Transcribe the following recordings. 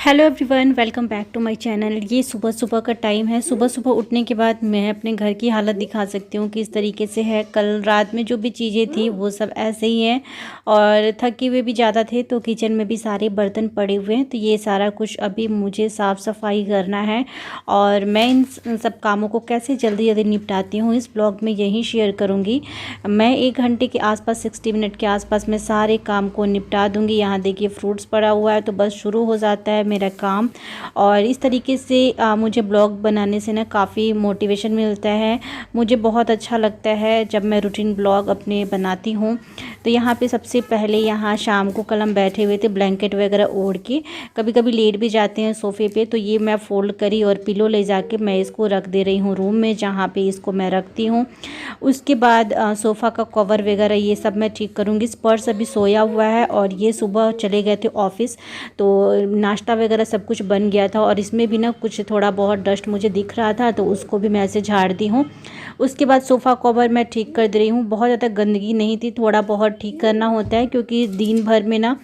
Hello everyone, welcome back to my channel. ये सुबह सुबह का टाइम है। सुबह सुबह उठने के बाद मैं अपने घर की हालत दिखा सकती हूँ कि इस तरीके से है। कल रात में जो भी चीज़ें थी वो सब ऐसे ही हैं और थके हुए भी ज़्यादा थे, तो किचन में भी सारे बर्तन पड़े हुए हैं। तो ये सारा कुछ अभी मुझे साफ़ सफाई करना है और मैं इन सब कामों को कैसे जल्दी जल्दी निपटाती हूँ इस ब्लॉग में यही शेयर करूँगी। मैं 1 घंटे के आसपास 60 मिनट के आसपास मैं सारे काम को निपटा दूँगी। यहाँ देखिए फ्रूट्स पड़ा हुआ है, तो बस शुरू हो जाता है मेरा काम। और इस तरीके से मुझे ब्लॉग बनाने से ना काफ़ी मोटिवेशन मिलता है। मुझे बहुत अच्छा लगता है जब मैं रूटीन ब्लॉग अपने बनाती हूँ। तो यहाँ पे सबसे पहले यहाँ शाम को कल हम बैठे हुए थे ब्लैंकेट वगैरह ओढ़ के, कभी कभी लेट भी जाते हैं सोफ़े पे। तो ये मैं फ़ोल्ड करी और पिलो ले जाके मैं इसको रख दे रही हूँ रूम में जहाँ पे इसको मैं रखती हूँ। उसके बाद सोफ़ा का कवर वगैरह ये सब मैं ठीक करूँगी। स्पर्श अभी सोया हुआ है और ये सुबह चले गए थे ऑफिस, तो नाश्ता वगैरह सब कुछ बन गया था और इसमें भी ना कुछ थोड़ा बहुत डस्ट मुझे दिख रहा था, तो उसको भी मैं ऐसे झाड़ दी हूँ। उसके बाद सोफ़ा कवर मैं ठीक कर दे रही हूँ। बहुत ज़्यादा गंदगी नहीं थी, थोड़ा बहुत ठीक करना होता है क्योंकि दिन भर में ना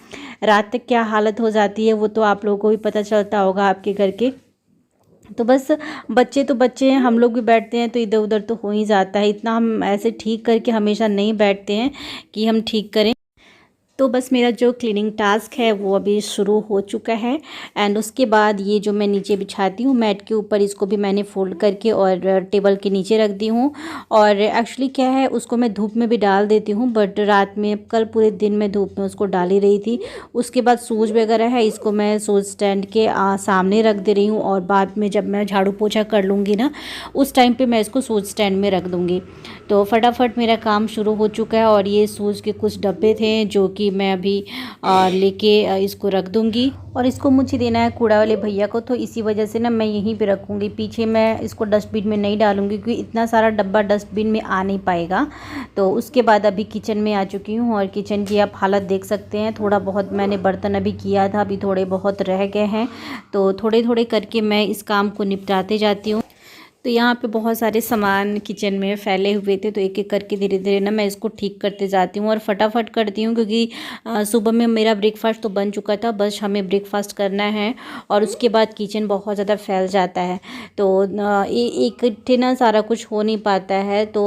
रात तक क्या हालत हो जाती है वो तो आप लोगों को भी पता चलता होगा आपके घर के। तो बस बच्चे तो बच्चे हैं, हम लोग भी बैठते हैं तो इधर उधर तो हो ही जाता है। इतना हम ऐसे ठीक करके हमेशा नहीं बैठते हैं कि हम ठीक करें। तो बस मेरा जो क्लीनिंग टास्क है वो अभी शुरू हो चुका है। एंड उसके बाद ये जो मैं नीचे बिछाती हूँ मैट के ऊपर, इसको भी मैंने फोल्ड करके और टेबल के नीचे रख दी हूँ। और एक्चुअली क्या है, उसको मैं धूप में भी डाल देती हूँ, बट रात में कल पूरे दिन में धूप में उसको डाल ही रही थी। उसके बाद सूज वगैरह है, इसको मैं सूज स्टैंड के सामने रख दे रही हूँ और बाद में जब मैं झाड़ू पोछा कर लूँगी ना उस टाइम पर मैं इसको सूज स्टैंड में रख दूँगी। तो फटाफट मेरा काम शुरू हो चुका है। और ये सूज के कुछ डब्बे थे जो कि मैं अभी लेके इसको रख दूंगी। और इसको मुझे देना है कूड़ा वाले भैया को, तो इसी वजह से ना मैं यहीं पे रखूँगी। पीछे मैं इसको डस्टबिन में नहीं डालूँगी क्योंकि इतना सारा डब्बा डस्टबिन में आ नहीं पाएगा। तो उसके बाद अभी किचन में आ चुकी हूँ और किचन की आप हालत देख सकते हैं। थोड़ा बहुत मैंने बर्तन अभी किया था, अभी थोड़े बहुत रह गए हैं, तो थोड़े थोड़े करके मैं इस काम को निपटाते जाती हूँ। तो यहाँ पे बहुत सारे सामान किचन में फैले हुए थे, तो एक एक करके धीरे धीरे ना मैं इसको ठीक करते जाती हूँ और फटाफट करती हूँ क्योंकि सुबह में मेरा ब्रेकफास्ट तो बन चुका था, बस हमें ब्रेकफास्ट करना है और उसके बाद किचन बहुत ज़्यादा फैल जाता है। तो इकट्ठे ना सारा कुछ हो नहीं पाता है। तो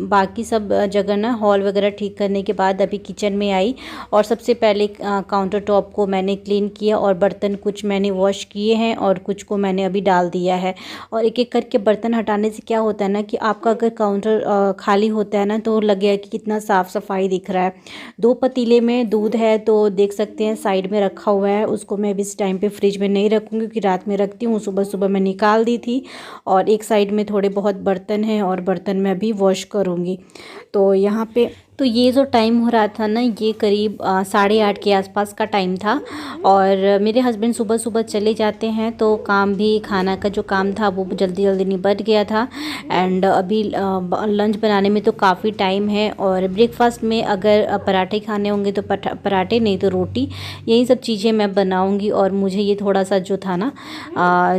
बाकी सब जगह ना हॉल वगैरह ठीक करने के बाद अभी किचन में आई और सबसे पहले काउंटर टॉप को मैंने क्लीन किया और बर्तन कुछ मैंने वॉश किए हैं और कुछ को मैंने अभी डाल दिया है। और एक एक करके बर्तन हटाने से क्या होता है ना कि आपका अगर काउंटर खाली होता है ना तो लगेगा कि कितना साफ़ सफाई दिख रहा है। 2 पतीले में दूध है तो देख सकते हैं साइड में रखा हुआ है, उसको मैं इस टाइम पे फ्रिज में नहीं रखूँगी क्योंकि रात में रखती हूँ, सुबह सुबह मैं निकाल दी थी। और एक साइड में थोड़े बहुत बर्तन हैं और बर्तन मैं अभी वॉश करूँगी। तो यहाँ पे तो ये जो टाइम हो रहा था ना ये करीब 8:30 के आसपास का टाइम था। और मेरे हस्बैंड सुबह सुबह चले जाते हैं तो काम भी, खाना का जो काम था वो जल्दी जल्दी निपट गया था। एंड अभी लंच बनाने में तो काफ़ी टाइम है। और ब्रेकफास्ट में अगर पराठे खाने होंगे तो पराठे, नहीं तो रोटी, यही सब चीज़ें मैं बनाऊँगी। और मुझे ये थोड़ा सा जो था ना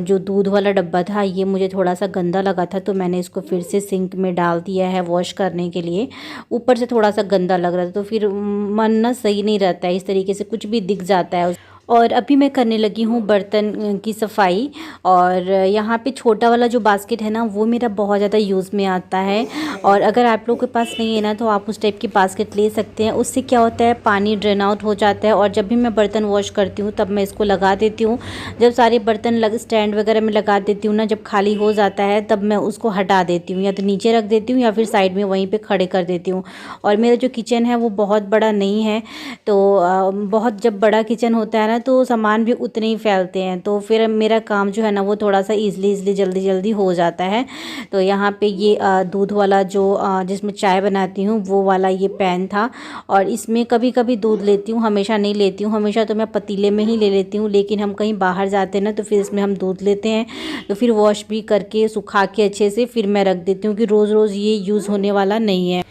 जो दूध वाला डब्बा था ये मुझे थोड़ा सा गंदा लगा था, तो मैंने इसको फिर से सिंक में डाल दिया है वॉश करने के लिए। ऊपर से थोड़ा सा गंदा लग रहा था तो फिर मन ना सही नहीं रहता है, इस तरीके से कुछ भी दिख जाता है। और अभी मैं करने लगी हूँ बर्तन की सफाई। और यहाँ पे छोटा वाला जो बास्केट है ना वो मेरा बहुत ज़्यादा यूज़ में आता है। और अगर आप लोगों के पास नहीं है ना तो आप उस टाइप की बास्केट ले सकते हैं। उससे क्या होता है, पानी ड्रेन आउट हो जाता है। और जब भी मैं बर्तन वॉश करती हूँ तब मैं इसको लगा देती हूँ। जब सारे बर्तन स्टैंड वगैरह में लगा देती हूँ ना, जब खाली हो जाता है तब मैं उसको हटा देती हूँ, या तो नीचे रख देती हूँ या फिर साइड में वहीं पर खड़े कर देती हूँ। और मेरा जो किचन है वो बहुत बड़ा नहीं है, तो बहुत जब बड़ा किचन होता है ना तो सामान भी उतने ही फैलते हैं, तो फिर मेरा काम जो है ना वो थोड़ा सा ईज़िली जल्दी जल्दी हो जाता है। तो यहाँ पे ये दूध वाला जो जिसमें चाय बनाती हूँ वो वाला ये पैन था। और इसमें कभी कभी दूध लेती हूँ, हमेशा नहीं लेती हूँ। हमेशा तो मैं पतीले में ही ले लेती हूँ, लेकिन हम कहीं बाहर जाते हैं ना तो फिर इसमें हम दूध लेते हैं। तो फिर वॉश भी करके सुखा के अच्छे से फिर मैं रख देती हूँ कि रोज़ रोज़ ये यूज़ होने वाला नहीं है।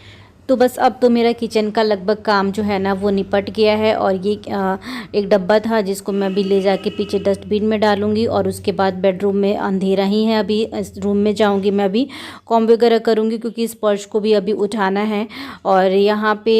तो बस अब तो मेरा किचन का लगभग काम जो है ना वो निपट गया है। और ये एक डब्बा था जिसको मैं अभी ले जाके पीछे डस्टबिन में डालूंगी। और उसके बाद बेडरूम में अंधेरा ही है, अभी इस रूम में जाऊंगी मैं, अभी कॉम वगैरह करूंगी क्योंकि इस पर्स को भी अभी उठाना है। और यहाँ पे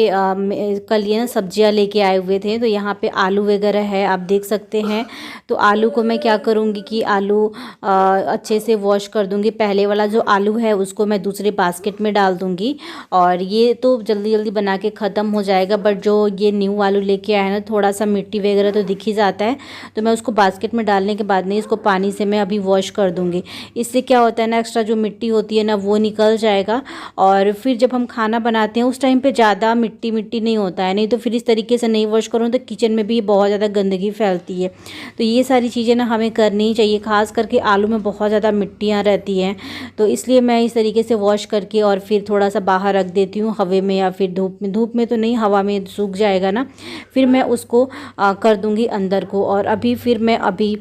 कल ये ना सब्जियाँ लेके आए हुए थे, तो यहाँ पे आलू वगैरह है, आप देख सकते हैं। तो आलू को मैं क्या करूँगी कि आलू अच्छे से वॉश कर दूँगी। पहले वाला जो आलू है उसको मैं दूसरे बास्केट में डाल दूँगी और ये तो जल्दी जल्दी बना के ख़त्म हो जाएगा। बट जो ये न्यू आलू लेके आया है ना, थोड़ा सा मिट्टी वगैरह तो दिख ही जाता है, तो मैं उसको बास्केट में डालने के बाद नहीं, इसको पानी से मैं अभी वॉश कर दूँगी। इससे क्या होता है ना, एक्स्ट्रा जो मिट्टी होती है ना वो निकल जाएगा। और फिर जब हम खाना बनाते हैं उस टाइम पे ज़्यादा मिट्टी मिट्टी नहीं होता है, नहीं तो फिर इस तरीके से नहीं वॉश करूँ तो किचन में भी बहुत ज़्यादा गंदगी फैलती है। तो ये सारी चीज़ें ना हमें करनी ही चाहिए, ख़ास करके आलू में बहुत ज़्यादा मिट्टियाँ रहती हैं। तो इसलिए मैं इस तरीके से वॉश करके और फिर थोड़ा सा बाहर रख देती हूँ हवा में, या फिर धूप में तो नहीं, हवा में सूख जाएगा ना, फिर मैं उसको कर दूँगी अंदर को। और अभी फिर मैं अभी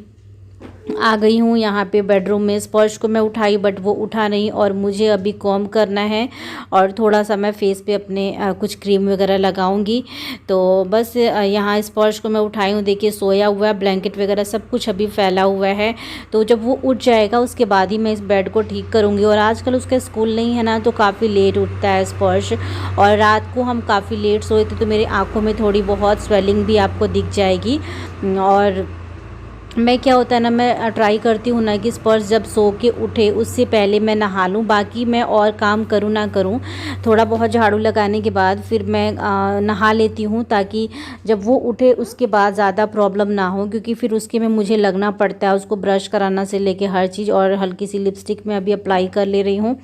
आ गई हूँ यहाँ पे बेडरूम में। स्पर्श को मैं उठाई बट वो उठा नहीं, और मुझे अभी कॉम करना है और थोड़ा सा मैं फेस पे अपने कुछ क्रीम वगैरह लगाऊंगी। तो बस यहाँ स्पर्श को मैं उठाई हूँ, देखिए सोया हुआ है, ब्लैंकेट वगैरह सब कुछ अभी फैला हुआ है। तो जब वो उठ जाएगा उसके बाद ही मैं इस बेड को ठीक करूँगी। और आजकल उसका स्कूल नहीं है ना, तो काफ़ी लेट उठता है स्पर्श, और रात को हम काफ़ी लेट सोए थे, तो मेरी आँखों में थोड़ी बहुत स्वेलिंग भी आपको दिख जाएगी। और मैं क्या होता है ना, मैं ट्राई करती हूँ ना कि स्पर्श जब सो के उठे उससे पहले मैं नहा लूँ। बाकी मैं और काम करूँ ना करूँ, थोड़ा बहुत झाड़ू लगाने के बाद फिर मैं नहा लेती हूँ, ताकि जब वो उठे उसके बाद ज़्यादा प्रॉब्लम ना हो, क्योंकि फिर उसके में मुझे लगना पड़ता है, उसको ब्रश कराना से लेके हर चीज़। और हल्की सी लिपस्टिक मैं अभी अप्लाई कर ले रही हूँ,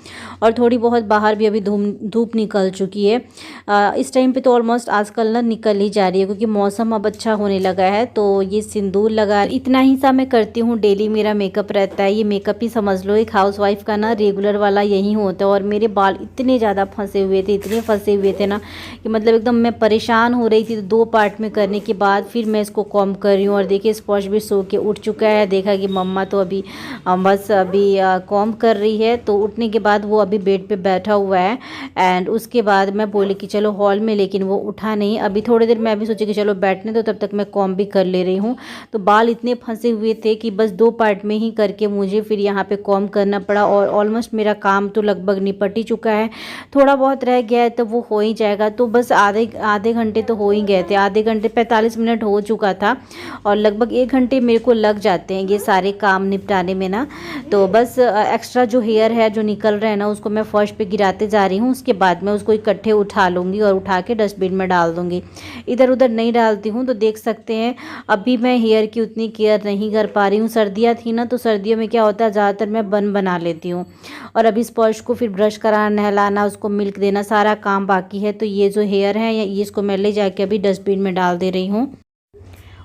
और थोड़ी बहुत बाहर भी अभी धूप निकल चुकी है। इस टाइम पे तो ऑलमोस्ट आजकल ना निकल ही जा रही है, क्योंकि मौसम अब अच्छा होने लगा है। तो ये सिंदूर लगा, इतना ही सा मैं करती हूँ, डेली मेरा मेकअप रहता है। ये मेकअप ही समझ लो एक हाउसवाइफ का ना रेगुलर वाला यही होता है। और मेरे बाल इतने ज़्यादा फंसे हुए थे, इतने फंसे हुए थे ना कि मतलब एकदम मैं परेशान हो रही थी। तो 2 पार्ट में करने के बाद फिर मैं इसको कॉम्ब कर रही हूँ। और देखिए स्पर्श भी सो के उठ चुका है, देखा कि मम्मा तो अभी बस अभी कॉम्ब कर रही है। तो उठने के बाद वो अभी बेड पे बैठा हुआ है। एंड उसके बाद मैं बोली कि चलो हॉल में, लेकिन वो उठा नहीं। अभी थोड़ी देर मैं भी सोची कि चलो बैठने दो, तब तक मैं कॉम्ब भी कर ले रही हूँ। तो बाल इतने फंसे हुए थे कि बस 2 पार्ट में ही करके मुझे फिर यहाँ पे कॉम्ब करना पड़ा। और ऑलमोस्ट मेरा काम तो लगभग निपट ही चुका है, थोड़ा बहुत रह गया है तो वो हो ही जाएगा। तो बस आधे घंटे तो हो ही गए थे, आधे घंटे 45 मिनट हो चुका था, और लगभग 1 घंटे मेरे को लग जाते हैं ये सारे काम निपटाने में ना। तो बस एक्स्ट्रा जो हेयर है जो निकल रहा है ना, उसको मैं फर्श पे गिराते जा रही हूँ। उसके बाद मैं उसको इकट्ठे उठा लूँगी और उठा के डस्टबिन में डाल दूँगी, इधर उधर नहीं डालती हूँ। तो देख सकते हैं अभी मैं हेयर की उतनी केयर नहीं कर पा रही हूँ। सर्दियाँ थी ना, तो सर्दियों में क्या होता है, ज़्यादातर मैं बन बना लेती हूँ। और अभी स्पर्श को फिर ब्रश कराना, नहलाना, उसको मिल्क देना, सारा काम बाकी है। तो ये जो हेयर है ये इसको मैं ले जाके अभी डस्टबिन में डाल दे रही हूँ।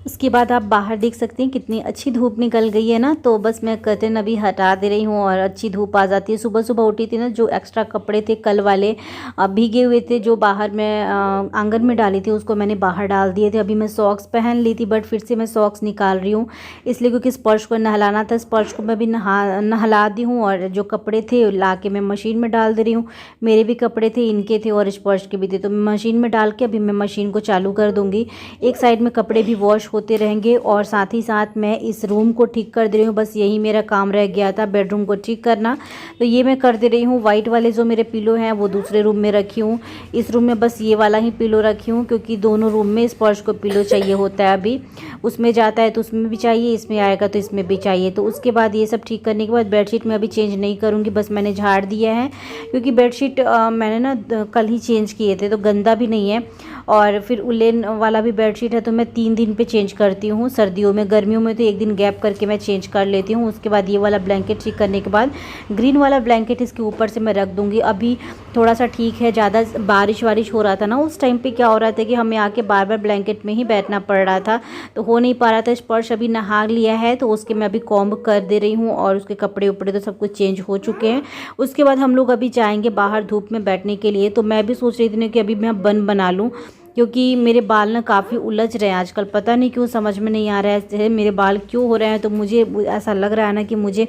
उसके बाद आप बाहर देख सकते हैं कितनी अच्छी धूप निकल गई है ना। तो बस मैं कर्टन अभी हटा दे रही हूँ और अच्छी धूप आ जाती है। सुबह सुबह उठी थी ना, जो एक्स्ट्रा कपड़े थे कल वाले भीगे हुए थे, जो बाहर मैं आंगन में डाली थी, उसको मैंने बाहर डाल दिए थे। अभी मैं सॉक्स पहन ली थी, बट फिर से मैं सॉक्स निकाल रही हूँ, इसलिए क्योंकि स्पर्श को नहलाना था। स्पर्श को मैं भी नहला दी हूँ, और जो कपड़े थे ला के मैं मशीन में डाल दे रही हूँ। मेरे भी कपड़े थे, इनके थे और स्पर्श के भी थे, तो मैं मशीन में डाल के अभी मैं मशीन को चालू कर दूँगी। एक साइड में कपड़े भी वॉश होते रहेंगे, और साथ ही साथ मैं इस रूम को ठीक कर दे रही हूँ। बस यही मेरा काम रह गया था, बेडरूम को ठीक करना, तो ये मैं कर दे रही हूँ। वाइट वाले जो मेरे पिलो हैं वो दूसरे रूम में रखी हूँ, इस रूम में बस ये वाला ही पिलो रखी हूँ, क्योंकि दोनों रूम में स्पर्श को पिलो चाहिए होता है। अभी उसमें जाता है तो उसमें भी चाहिए, इसमें आएगा तो इसमें भी चाहिए। तो उसके बाद ये सब ठीक करने के बाद बेडशीट में अभी चेंज नहीं करूँगी, बस मैंने झाड़ दिया है, क्योंकि बेडशीट मैंने ना कल ही चेंज किए थे, तो गंदा भी नहीं है। और फिर उलेन वाला भी बेडशीट है, तो मैं 3 दिन पे चेंज करती हूँ सर्दियों में। गर्मियों में तो 1 दिन गैप करके मैं चेंज कर लेती हूँ। उसके बाद ये वाला ब्लैंकेट ठीक करने के बाद ग्रीन वाला ब्लैंकेट इसके ऊपर से मैं रख दूँगी। अभी थोड़ा सा ठीक है, ज़्यादा बारिश वारिश हो रहा था ना उस टाइम पे, क्या हो रहा था कि हमें आके बार बार ब्लैंकेट में ही बैठना पड़ रहा था, तो हो नहीं पा रहा था। स्पर्श अभी नहा लिया है, तो उसके मैं अभी कॉम्ब कर दे रही हूँ, और उसके कपड़े उपड़े तो सब कुछ चेंज हो चुके हैं। उसके बाद हम लोग अभी जाएंगे बाहर धूप में बैठने के लिए। तो मैं भी सोच रही थी ना कि अभी मैं बन बना लूँ, क्योंकि मेरे बाल ना काफ़ी उलझ रहे हैं आजकल, पता नहीं क्यों, समझ में नहीं आ रहा है मेरे बाल क्यों हो रहे हैं। तो मुझे ऐसा लग रहा है ना कि मुझे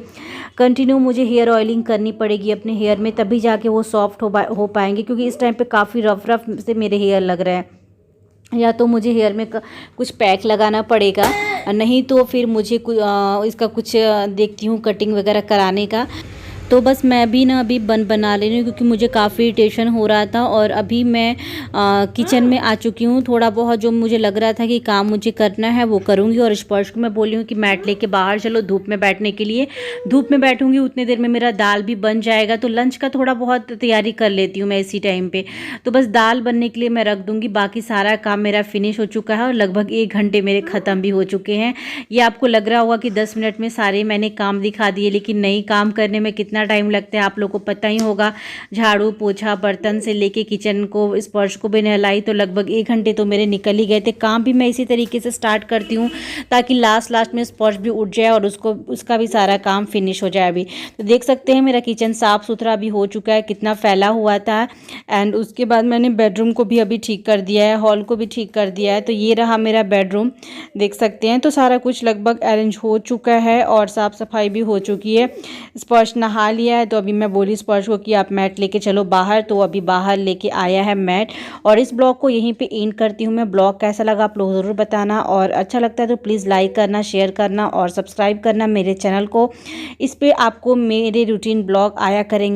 कंटिन्यू हेयर ऑयलिंग करनी पड़ेगी अपने हेयर में, तभी जाके वो सॉफ्ट हो पाएंगे, क्योंकि इस टाइम पे काफ़ी रफ रफ से मेरे हेयर लग रहे हैं। या तो मुझे हेयर में कुछ पैक लगाना पड़ेगा, नहीं तो फिर मुझे इसका कुछ देखती हूँ कटिंग वगैरह कराने का। तो बस मैं भी ना अभी बना ले रही हूँ, क्योंकि मुझे काफ़ी इरिटेशन हो रहा था। और अभी मैं किचन में आ चुकी हूँ। थोड़ा बहुत जो मुझे लग रहा था कि काम मुझे करना है वो करूँगी। और स्पर्श को मैं बोली हूँ कि मैट लेके बाहर चलो धूप में बैठने के लिए। धूप में बैठूँगी उतनी देर में मेरा दाल भी बन जाएगा, तो लंच का थोड़ा बहुत तैयारी कर लेती हूँ मैं इसी टाइम पर। तो बस दाल बनने के लिए मैं रख दूँगी, बाकी सारा काम मेरा फिनिश हो चुका है और लगभग 1 घंटे मेरे ख़त्म भी हो चुके हैं। ये आपको लग रहा होगा कि 10 मिनट में सारे मैंने काम दिखा दिए, लेकिन नहीं, काम करने में कितना टाइम लगता है आप लोगों को पता ही होगा। झाड़ू पोछा बर्तन से लेके किचन को स्पर्श को भी नहलाई, तो लगभग 1 घंटे तो मेरे निकल ही गए थे। काम भी मैं इसी तरीके से स्टार्ट करती हूँ ताकि लास्ट में स्पर्श भी उठ जाए और उसका भी सारा काम फिनिश हो जाए। अभी तो देख सकते हैं मेरा किचन साफ़ सुथरा भी हो चुका है, कितना फैला हुआ था। एंड उसके बाद मैंने बेडरूम को भी अभी ठीक कर दिया है, हॉल को भी ठीक कर दिया है। तो ये रहा मेरा बेडरूम, देख सकते हैं। तो सारा कुछ लगभग अरेंज हो चुका है और साफ़ सफाई भी हो चुकी है। स्पर्श नहा लिया है, तो अभी मैं बोली स्पर्श को कि आप मैट लेके चलो बाहर, तो अभी बाहर लेके आया है मैट। और इस ब्लॉग को यहीं पे एंड करती हूँ मैं। ब्लॉग कैसा लगा आप लोग ज़रूर बताना, और अच्छा लगता है तो प्लीज़ लाइक करना, शेयर करना और सब्सक्राइब करना मेरे चैनल को। इस पर आपको मेरे रूटीन ब्लॉग आया करेंगे।